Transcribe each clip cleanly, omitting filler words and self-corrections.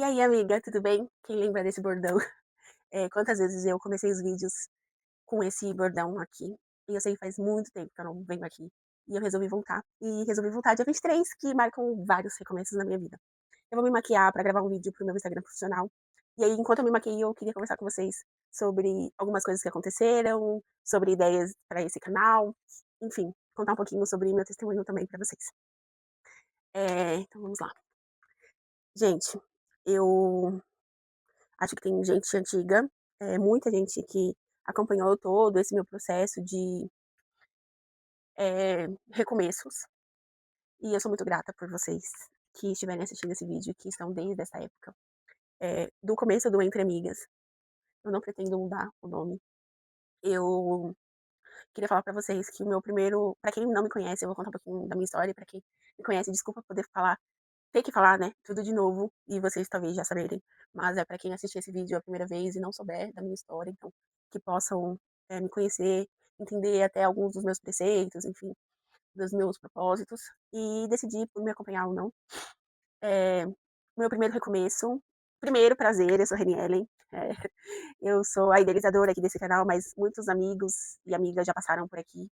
E aí, amiga, tudo bem? Quem lembra desse bordão? Quantas vezes eu comecei os vídeos com esse bordão aqui, e eu sei que faz muito tempo que eu não venho aqui, e eu resolvi voltar. E resolvi voltar dia 23, que marcam vários recomeços na minha vida. Eu vou me maquiar pra gravar um vídeo para o meu Instagram profissional, e aí enquanto eu me maquio, eu queria conversar com vocês sobre algumas coisas que aconteceram, sobre ideias pra esse canal, enfim, contar um pouquinho sobre meu testemunho também pra vocês. Então vamos lá. Gente, eu acho que tem gente antiga, muita gente que acompanhou todo esse meu processo de, recomeços, e eu sou muito grata por vocês que estiverem assistindo esse vídeo, que estão desde essa época, do começo do Entre Amigas. Eu não pretendo mudar o nome. Eu queria falar pra vocês que o meu primeiro pra quem não me conhece, eu vou contar um pouquinho da minha história, pra quem me conhece, desculpa poder falar ter que falar, né, tudo de novo, e vocês talvez já saberem, mas é pra quem assistir esse vídeo a primeira vez e não souber da minha história, então, que possam, me conhecer, entender até alguns dos meus preceitos, enfim, dos meus propósitos, e decidir por me acompanhar ou não. Eh, Meu primeiro recomeço, primeiro prazer, eu sou Reni Ellen, eu sou a idealizadora aqui desse canal, mas muitos amigos e amigas já passaram por aqui,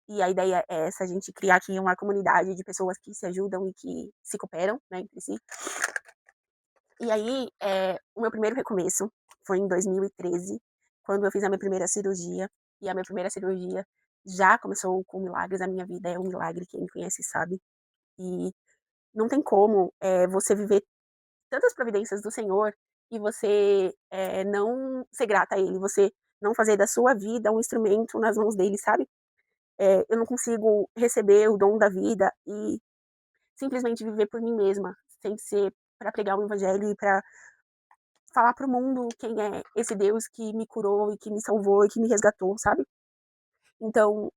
e a ideia é essa, a gente criar aqui uma comunidade de pessoas que se ajudam e que se cooperam, né, entre si. E aí, o meu primeiro recomeço foi em 2013, quando eu fiz a minha primeira cirurgia, e a minha primeira cirurgia já começou com milagres, a minha vida é um milagre, quem me conhece sabe. E não tem como, você viver tantas providências do Senhor e você, não ser grata a Ele, você não fazer da sua vida um instrumento nas mãos dele, sabe. Eu não consigo receber o dom da vida e simplesmente viver por mim mesma, sem ser para pregar o evangelho e para falar para o mundo quem é esse Deus que me curou e que me salvou e que me resgatou, sabe. Então,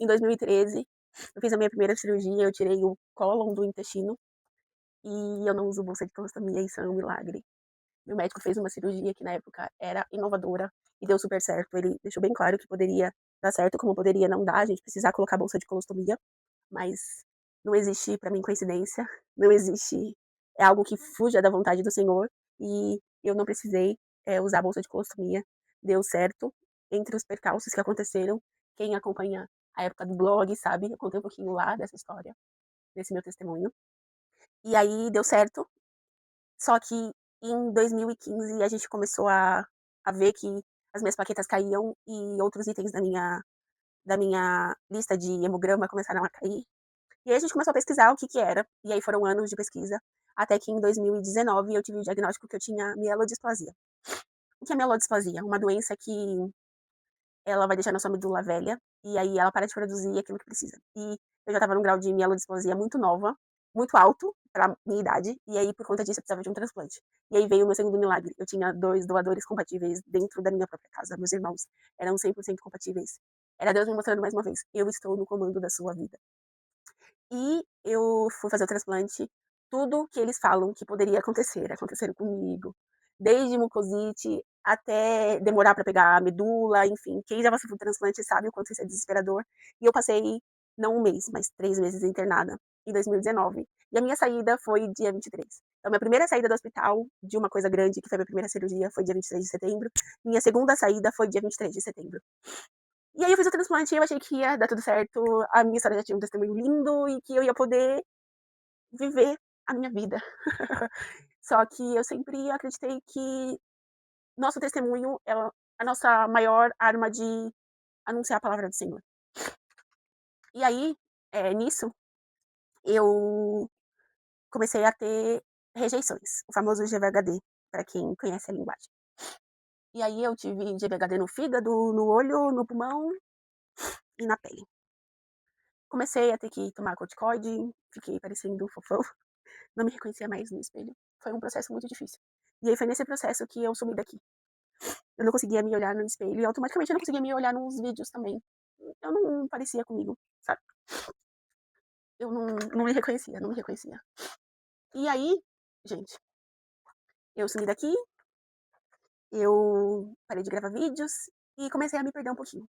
em 2013, eu fiz a minha primeira cirurgia, eu tirei o cólon do intestino, e eu não uso bolsa de colostomia, isso é um milagre. Meu médico fez uma cirurgia que na época era inovadora e deu super certo, ele deixou bem claro que poderia dar certo, como poderia não dar, a gente precisar colocar bolsa de colostomia, mas não existe pra mim coincidência, não existe é algo que fuja da vontade do Senhor, e eu não precisei, usar a bolsa de colostomia, deu certo. Entre os percalços que aconteceram, quem acompanha a época do blog sabe, eu contei um pouquinho lá dessa história, desse meu testemunho. E aí deu certo, só que em 2015 a gente começou a ver que as minhas plaquetas caíam e outros itens da minha lista de hemograma começaram a cair. E aí a gente começou a pesquisar o que que era, e aí foram anos de pesquisa, até que em 2019 eu tive o diagnóstico que eu tinha mielodisplasia. O que é mielodisplasia? Uma doença que ela vai deixando a sua medula velha, e aí ela para de produzir aquilo que precisa. E eu já estava num grau de mielodisplasia muito nova, muito alto pra minha idade, e aí por conta disso eu precisava de um transplante. E aí veio o meu segundo milagre, eu tinha 2 doadores compatíveis dentro da minha própria casa, meus irmãos eram 100% compatíveis. Era Deus me mostrando mais uma vez: "Eu estou no comando da sua vida". E eu fui fazer o transplante, tudo que eles falam que poderia acontecer, aconteceram comigo. Desde mucosite, até demorar para pegar a medula, enfim, quem já passou por transplante sabe o quanto isso é desesperador. E eu passei, não 1 mês, mas 3 meses internada, em 2019. E a minha saída foi dia 23. Então minha primeira saída do hospital, de uma coisa grande, que foi a minha primeira cirurgia, foi dia 23 de setembro. Minha segunda saída foi dia 23 de setembro. E aí eu fiz o transplante e eu achei que ia dar tudo certo, a minha história já tinha um testemunho lindo e que eu ia poder viver a minha vida. Só que eu sempre acreditei que nosso testemunho é a nossa maior arma de anunciar a palavra do Senhor. E aí, nisso, eu comecei a ter rejeições, o famoso GVHD, pra quem conhece a linguagem. E aí eu tive GVHD no fígado, no olho, no pulmão e na pele. Comecei a ter que tomar corticoide, fiquei parecendo fofão, não me reconhecia mais no espelho. Foi um processo muito difícil. E aí foi nesse processo que eu sumi daqui. Eu não conseguia me olhar no espelho e automaticamente eu não conseguia me olhar nos vídeos também. Eu não parecia comigo, sabe? Eu não me reconhecia, não me reconhecia. E aí, gente, eu sumi daqui, eu parei de gravar vídeos e comecei a me perder um pouquinho.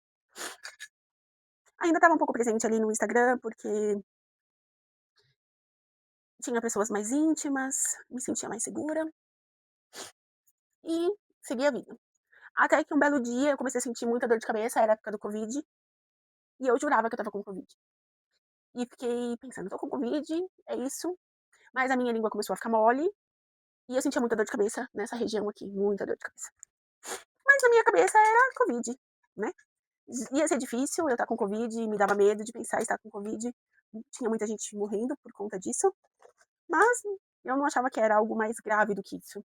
Ainda estava um pouco presente ali no Instagram, porque tinha pessoas mais íntimas, me sentia mais segura, e seguir a vida. Até que um belo dia eu comecei a sentir muita dor de cabeça, era a época do Covid, e eu jurava que eu estava com Covid. E fiquei pensando: "Tô com Covid, é isso", mas a minha língua começou a ficar mole, e eu sentia muita dor de cabeça nessa região aqui, muita dor de cabeça. Mas na minha cabeça era Covid, né. Ia ser difícil eu estar com Covid, me dava medo de pensar em estar com Covid, tinha muita gente morrendo por conta disso, mas eu não achava que era algo mais grave do que isso.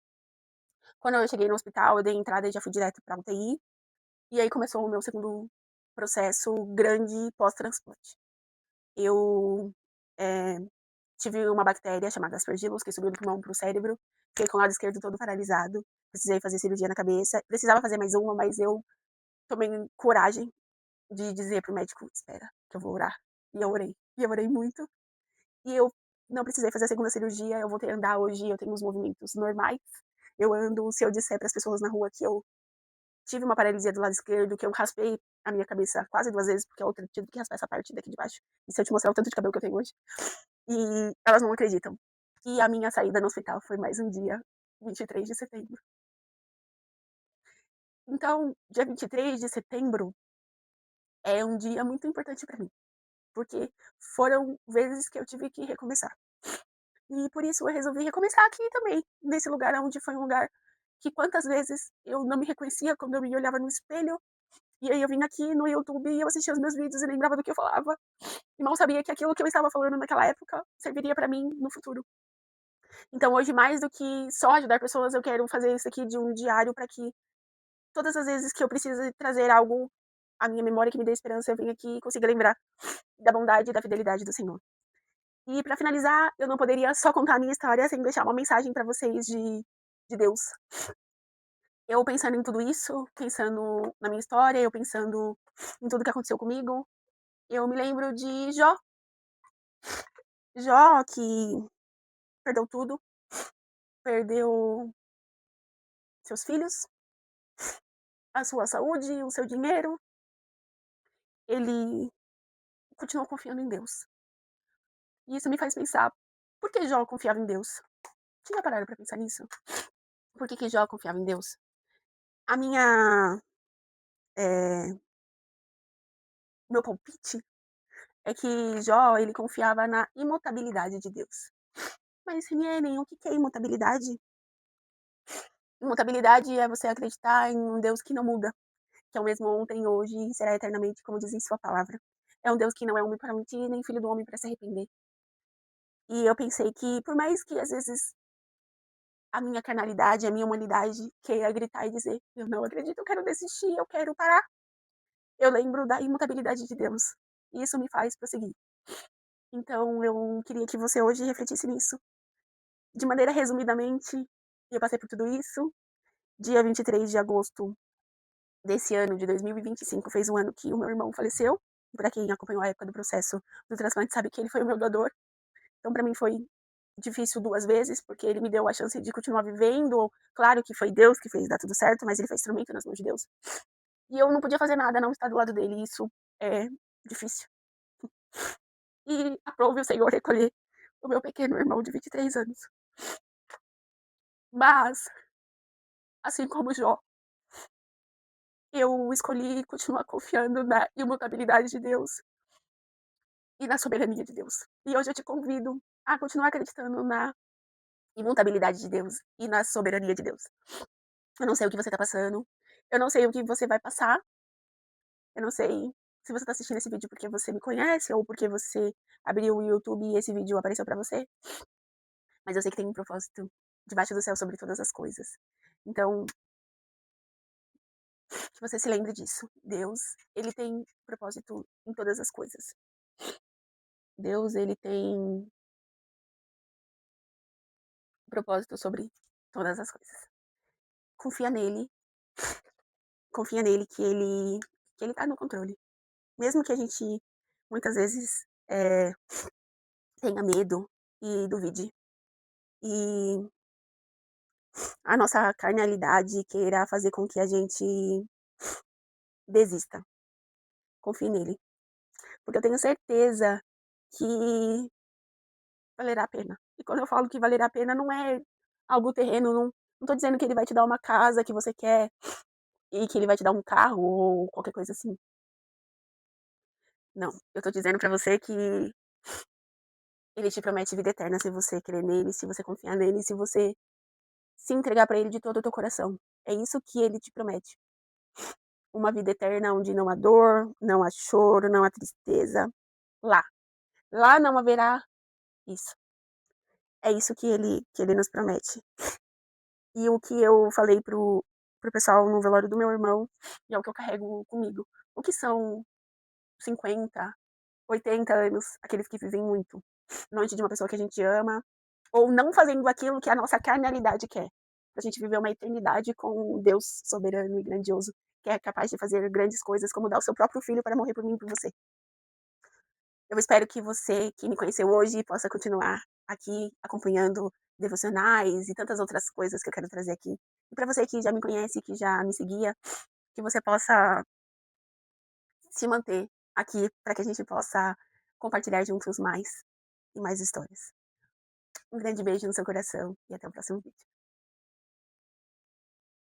Quando eu cheguei no hospital, eu dei entrada e já fui direto pra UTI, e aí começou o meu segundo processo grande pós-transplante. Eu, eh, tive uma bactéria chamada Aspergillus que subiu do pulmão para o cérebro, fiquei com o lado esquerdo todo paralisado, precisei fazer cirurgia na cabeça, precisava fazer mais uma, mas eu tomei coragem de dizer para o médico: "Espera, que eu vou orar". E eu orei muito, e eu não precisei fazer a segunda cirurgia, eu voltei a andar hoje, eu tenho os movimentos normais, eu ando, se eu disser para as pessoas na rua que eu tive uma paralisia do lado esquerdo, que eu raspei a minha cabeça quase 2 vezes, porque a outra eu tive que raspar essa parte daqui de baixo, e se eu te mostrar o tanto de cabelo que eu tenho hoje, e elas não acreditam. E a minha saída no hospital foi mais um dia, 23 de setembro. Então, dia 23 de setembro é um dia muito importante para mim, porque foram vezes que eu tive que recomeçar. E por isso eu resolvi recomeçar aqui também, nesse lugar onde foi um lugar que quantas vezes eu não me reconhecia quando eu me olhava no espelho, e aí eu vim aqui no YouTube e eu assistia os meus vídeos e lembrava do que eu falava, e mal sabia que aquilo que eu estava falando naquela época serviria para mim no futuro. Então hoje, mais do que só ajudar pessoas, eu quero fazer isso aqui de um diário para que todas as vezes que eu precise trazer algo à minha memória que me dê esperança, eu venha aqui e consiga lembrar da bondade e da fidelidade do Senhor. E para finalizar, eu não poderia só contar a minha história sem deixar uma mensagem para vocês de Deus. Eu pensando em tudo isso, pensando na minha história, eu pensando em tudo que aconteceu comigo, eu me lembro de Jó. Jó que perdeu tudo, perdeu seus filhos, a sua saúde, o seu dinheiro, ele continuou confiando em Deus. E isso me faz pensar, por que Jó confiava em Deus? Tinha parado para pensar nisso? Por que Jó confiava em Deus? A minha, eh, meu palpite é que Jó, ele confiava na imutabilidade de Deus. Mas, Renieren, o que é imutabilidade? Imutabilidade é você acreditar em um Deus que não muda, que é o mesmo ontem, hoje e será eternamente, como diz em sua palavra. É um Deus que não é homem para mentir, nem filho do homem para se arrepender. E eu pensei que, por mais que às vezes a minha carnalidade, a minha humanidade queira gritar e dizer: "Eu não acredito, eu quero desistir, eu quero parar", eu lembro da imutabilidade de Deus. E isso me faz prosseguir. Então eu queria que você hoje refletisse nisso. De maneira resumidamente, eu passei por tudo isso. Dia 23 de agosto desse ano de 2025 fez um ano que o meu irmão faleceu. Para quem acompanhou a época do processo do transplante sabe que ele foi o meu doador. Então para mim foi difícil 2 vezes, porque ele me deu a chance de continuar vivendo. Claro que foi Deus que fez dar tudo certo, mas ele foi instrumento nas mãos de Deus. E eu não podia fazer nada, não estar do lado dele, e isso é difícil. E aprove o Senhor recolher o meu pequeno irmão de 23 anos. Mas, assim como Jó, eu escolhi continuar confiando na imutabilidade de Deus e na soberania de Deus. E hoje eu te convido a continuar acreditando na imutabilidade de Deus e na soberania de Deus. Eu não sei o que você tá passando, eu não sei o que você vai passar, eu não sei se você tá assistindo esse vídeo porque você me conhece ou porque você abriu o YouTube e esse vídeo apareceu pra você, mas eu sei que tem um propósito debaixo do céu sobre todas as coisas. Então, que você se lembre disso. Deus, ele tem propósito em todas as coisas. Deus, ele tem propósito sobre todas as coisas. Confia nele, confia nele que ele tá no controle. Mesmo que a gente muitas vezes tenha medo e duvide. E a nossa carnalidade queira fazer com que a gente desista. Confie nele. Porque eu tenho certeza que valerá a pena. E quando eu falo que valerá a pena, não é algo terreno, não, Não tô dizendo que ele vai te dar uma casa que você quer e que ele vai te dar um carro ou qualquer coisa assim. Não, eu tô dizendo pra você que ele te promete vida eterna se você crer nele, se você confiar nele, se você se entregar pra ele de todo o teu coração. É isso que ele te promete. Uma vida eterna onde não há dor, não há choro, não há tristeza. Lá. Lá não haverá isso. É isso que ele nos promete. E o que eu falei pro pessoal no velório do meu irmão, e é o que eu carrego comigo. O que são 50, 80 anos, aqueles que vivem muito, longe de uma pessoa que a gente ama, ou não fazendo aquilo que a nossa carnalidade quer. A gente viver uma eternidade com um Deus soberano e grandioso, que é capaz de fazer grandes coisas, como dar o seu próprio filho para morrer por mim e por você. Eu espero que você, que me conheceu hoje, possa continuar aqui acompanhando devocionais e tantas outras coisas que eu quero trazer aqui. E para você que já me conhece, que já me seguia, que você possa se manter aqui para que a gente possa compartilhar juntos mais e mais histórias. Um grande beijo no seu coração e até o próximo vídeo.